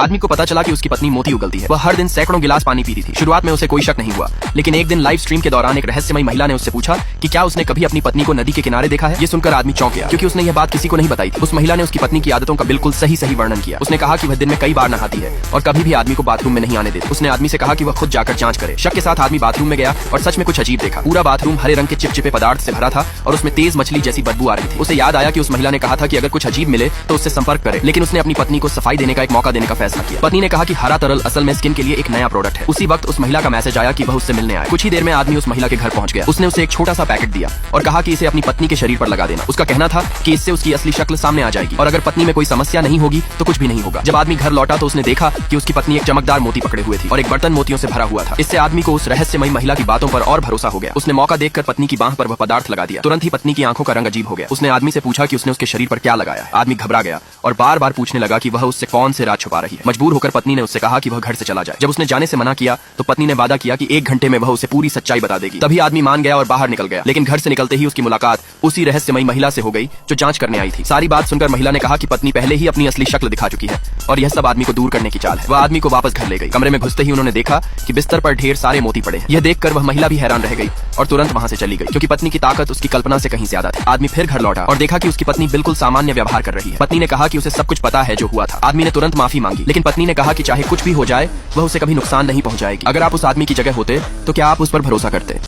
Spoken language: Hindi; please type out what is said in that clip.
आदमी को पता चला कि उसकी पत्नी मोती उगलती है। वह हर दिन सैकड़ों गिलास पानी पीती थी। शुरुआत में उसे कोई शक नहीं हुआ, लेकिन एक दिन लाइव स्ट्रीम के दौरान एक रहस्यमयी महिला ने उससे पूछा कि क्या उसने कभी अपनी पत्नी को नदी के किनारे देखा है। ये सुनकर आदमी चौंक गया, क्योंकि उसने यह बात किसी को नहीं बताई थी। उस महिला ने उसकी पत्नी की आदतों का बिल्कुल सही वर्णन किया। उसने कहा कि वह दिन में कई बार नहाती है और कभी भी आदमी को बाथरूम में नहीं आने देती। उसने आदमी से कहा कि वह खुद जाकर जांच करे। शक के साथ आदमी बाथरूम में गया और सच में कुछ अजीब देखा। पूरा बाथरूम हरे रंग के चिपचिपे पदार्थ से भरा था और उसमें तेज मछली जैसी बदबू आ रही थी। उसे याद आया कि उस महिला ने कहा था कि अगर कुछ अजीब मिले तो उससे संपर्क करे, लेकिन उसने अपनी पत्नी को सफाई देने का एक मौका देने का फैसला किया। पत्नी ने कहा कि हरा तरल असल में स्किन के लिए एक नया प्रोडक्ट है। उसी वक्त उस महिला का मैसेज आया कि वह उससे मिलने आए। कुछ ही देर में आदमी उस महिला के घर पहुंच गया। उसने उसे एक छोटा सा पैकेट दिया और कहा कि इसे अपनी पत्नी के शरीर पर लगा देना। उसका कहना था कि इससे उसकी असली शक्ल सामने आ जाएगी और अगर पत्नी में कोई समस्या नहीं होगी तो कुछ भी नहीं होगा। जब आदमी घर लौटा तो उसने देखा कि उसकी पत्नी एक चमकदार मोती पकड़े हुए थी और एक बर्तन मोतियों से भरा हुआ था। इससे आदमी को उस रहस्यमयी महिला की बातों पर और भरोसा हो गया। उसने मौका देखकर पत्नी की बांह पर वह पदार्थ लगा दिया। तुरंत ही पत्नी की आंखों का रंग अजीब हो गया। उसने आदमी से पूछा कि उसने उसके शरीर पर क्या लगाया है। आदमी घबरा गया और बार बार पूछने लगा कि वह उससे कौन से राज छुपा रही है। मजबूर होकर पत्नी ने उससे कहा कि वह घर से चला जाए। जब उसने जाने से मना किया तो पत्नी ने वादा किया कि 1 घंटे में वह उसे पूरी सच्चाई बता देगी। तभी आदमी मान गया और बाहर निकल गया। लेकिन घर से निकलते ही उसकी मुलाकात उसी रहस्यमयी महिला से हो गई जो जांच करने आई थी। सारी बात सुनकर महिला ने कहा कि पत्नी पहले ही अपनी असली शक्ल दिखा चुकी है और यह सब आदमी को दूर करने की चाल है। वह आदमी को वापस घर ले गई। कमरे में घुसते ही उन्होंने देखा कि बिस्तर पर ढेर सारे मोती पड़े हैं। यह देखकर वह महिला भी हैरान रह गई और तुरंत वहां से चली गई, क्योंकि पत्नी की ताकत उसकी कल्पना से कहीं ज्यादा थी। आदमी फिर घर लौटा और देखा कि उसकी पत्नी बिल्कुल सामान्य व्यवहार कर रही है। पत्नी ने कहा कि उसे सब कुछ पता है जो हुआ था। आदमी ने तुरंत माफी मांगी, लेकिन पत्नी ने कहा कि चाहे कुछ भी हो जाए वह उसे कभी नुकसान नहीं पहुंचाएगी। अगर आप उस आदमी की जगह होते तो क्या आप उस पर भरोसा करते?